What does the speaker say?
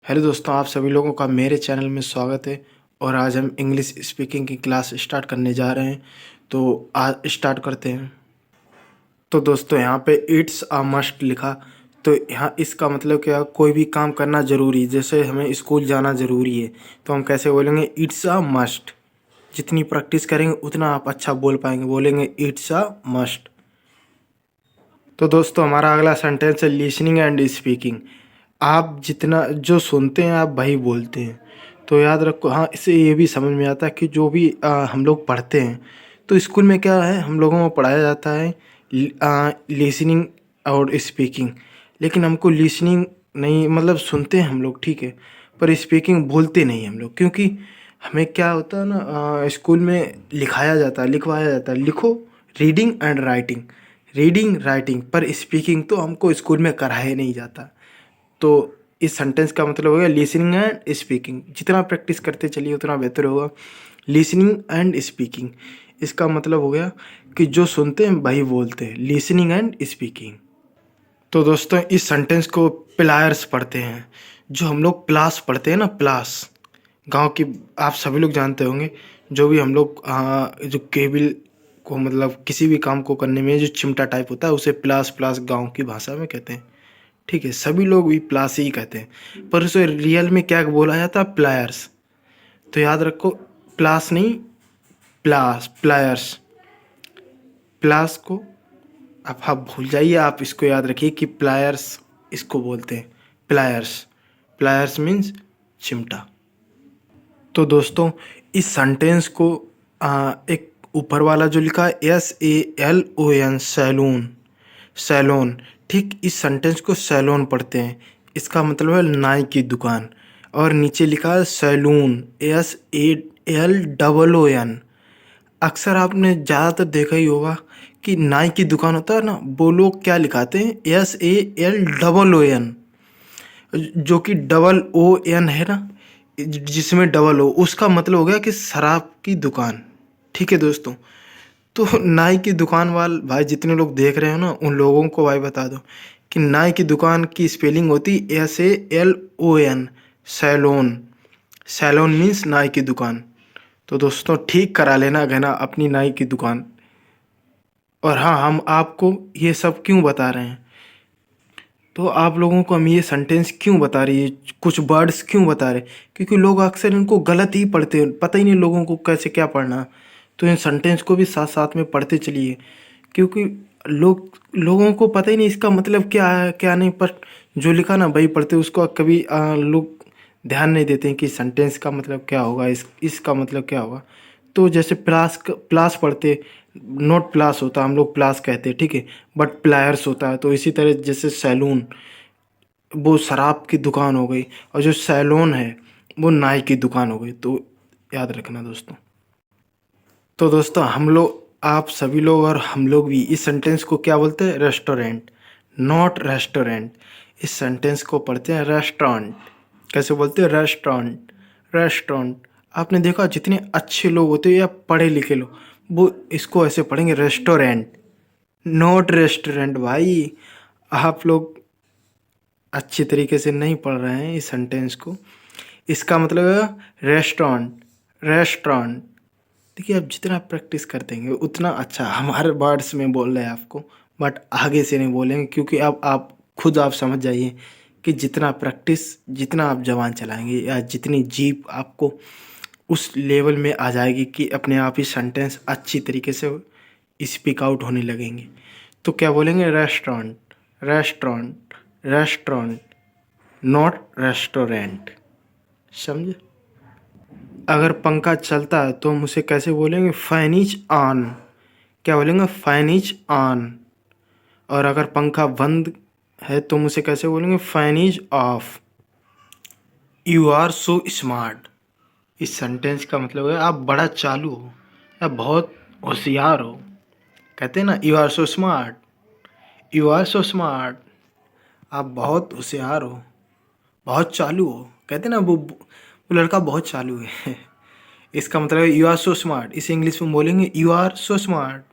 Hello दोस्तों, आप सभी लोगों का मेरे चैनल में स्वागत है। और आज हम इंग्लिश स्पीकिंग की क्लास स्टार्ट करने जा रहे हैं। तो आज स्टार्ट करते हैं। तो दोस्तों, यहाँ पे इट्स अ मस्ट लिखा। तो यहाँ इसका मतलब क्या, कोई भी काम करना ज़रूरी, जैसे हमें स्कूल जाना ज़रूरी है तो हम कैसे बोलेंगे, इट्स अ मस्ट। जितनी प्रैक्टिस करेंगे उतना आप अच्छा बोल पाएंगे, बोलेंगे इट्स अ मस्ट। तो दोस्तों, हमारा अगला सेंटेंस है लिसनिंग एंड स्पीकिंग। आप जितना जो सुनते हैं आप वही बोलते हैं। तो याद रखो, हाँ, इससे ये भी समझ में आता है कि जो भी हम लोग पढ़ते हैं, तो स्कूल में क्या है, हम लोगों को पढ़ाया जाता है लिसनिंग और स्पीकिंग। लेकिन हमको लिसनिंग नहीं, मतलब सुनते हैं हम लोग, ठीक है, पर स्पीकिंग बोलते नहीं हम लोग। क्योंकि हमें क्या होता है ना, स्कूल में लिखाया जाता है, लिखवाया जाता है, लिखो, reading and writing, reading writing, पर स्पीकिंग तो हमको स्कूल में कराया नहीं जाता। तो इस सेंटेंस का मतलब हो गया लिसनिंग एंड स्पीकिंग। जितना प्रैक्टिस करते चलिए उतना बेहतर होगा। लिसनिंग एंड स्पीकिंग, इसका मतलब हो गया कि जो सुनते हैं वही बोलते हैं, लिसनिंग एंड स्पीकिंग। तो दोस्तों, इस सेंटेंस को प्लायर्स पढ़ते हैं। जो हम लोग प्लास पढ़ते हैं ना, प्लास, गांव की, आप सभी लोग जानते होंगे। जो भी हम लोग जो केबल को, मतलब किसी भी काम को करने में जो चिमटा टाइप होता है, उसे प्लास प्लास गांव की भाषा में कहते हैं। ठीक है, सभी लोग भी प्लास ही कहते हैं, पर उसे रियल में क्या बोला जाता है, प्लायर्स। तो याद रखो, प्लास नहीं, प्लास, प्लायर्स। प्लास को आप भूल जाइए, आप इसको याद रखिए कि प्लायर्स इसको बोलते हैं, प्लायर्स। प्लायर्स मीन्स चिमटा। तो दोस्तों, इस सेंटेंस को एक ऊपर वाला जो लिखा है SALON, सैलून, सैलून, ठीक, इस सेंटेंस को सैलून पढ़ते हैं। इसका मतलब है नाई की दुकान। और नीचे लिखा है सैलून, SALOON। अक्सर आपने ज़्यादातर देखा ही होगा कि नाई की दुकान होता है ना, वो लोग क्या लिखाते हैं, SALOON, जो कि OON है ना, जिसमें डबल ओ, उसका मतलब हो गया कि शराब की दुकान। ठीक है दोस्तों, तो नाई की दुकान वाल भाई, जितने लोग देख रहे हो ना, उन लोगों को भाई बता दो कि नाई की दुकान की स्पेलिंग होती SALON, सैलोन। सैलोन मीन्स नाई की दुकान। तो दोस्तों, ठीक करा लेना गहना अपनी नाई की दुकान। और हाँ, हम आपको ये सब क्यों बता रहे हैं, तो आप लोगों को हम ये सेंटेंस क्यों बता रही है, कुछ वर्ड्स क्यों बता रहे, क्योंकि लोग अक्सर इनको गलत ही पढ़ते हैं, पता ही नहीं लोगों को कैसे क्या पढ़ना। तो इन सेंटेंस को भी साथ साथ में पढ़ते चलिए, क्योंकि लोगों को पता ही नहीं इसका मतलब क्या है क्या नहीं, पर जो लिखा ना वही पढ़ते, उसको कभी लोग ध्यान नहीं देते हैं कि सेंटेंस का मतलब क्या होगा, इसका मतलब क्या होगा। तो जैसे प्लास पढ़ते, नोट प्लास होता, हम लोग प्लास कहते, ठीक है, बट प्लायर्स होता है। तो इसी तरह जैसे सैलून, वो शराब की दुकान हो गई, और जो सैलून है वो नाई की दुकान हो गई। तो याद रखना दोस्तों। तो दोस्तों, हम लोग, आप सभी लोग और हम लोग भी इस सेंटेंस को क्या बोलते हैं, रेस्टोरेंट, नॉट रेस्टोरेंट। इस सेंटेंस को पढ़ते हैं रेस्टोरेंट। कैसे बोलते हैं, रेस्टोरेंट, रेस्टोरेंट। आपने देखा जितने अच्छे लोग होते हैं या पढ़े लिखे लोग, वो इसको ऐसे पढ़ेंगे, रेस्टोरेंट, नॉट रेस्टोरेंट। भाई, आप लोग अच्छी तरीके से नहीं पढ़ रहे हैं इस सेंटेंस को। इसका मतलब है रेस्टोरेंट, रेस्टोरेंट। देखिए, आप जितना प्रैक्टिस कर देंगे उतना अच्छा। हमारे वर्ड्स में बोल रहे हैं आपको, बट आगे से नहीं बोलेंगे, क्योंकि अब आप खुद आप समझ जाइए कि जितना प्रैक्टिस, जितना आप जबान चलाएंगे या जितनी जीप आपको उस लेवल में आ जाएगी कि अपने आप ही सेंटेंस अच्छी तरीके से स्पीक आउट होने लगेंगे। तो क्या बोलेंगे, restaurant, restaurant, restaurant, not restaurant. समझे। अगर पंखा चलता है तो हम उसे कैसे बोलेंगे, फैन इज ऑन। क्या बोलेंगे, फैन इज ऑन। और अगर पंखा बंद है तो हम उसे कैसे बोलेंगे, fan is off. You are so smart, इस सेंटेंस का मतलब है आप बड़ा चालू हो या बहुत होशियार हो। कहते हैं ना, you are so smart, you are so smart, आप बहुत होशियार हो, बहुत चालू हो। कहते हैं ना, वो लड़का बहुत चालू है। इसका मतलब है यू आर सो स्मार्ट। इसे इंग्लिश में बोलेंगे, यू आर सो स्मार्ट।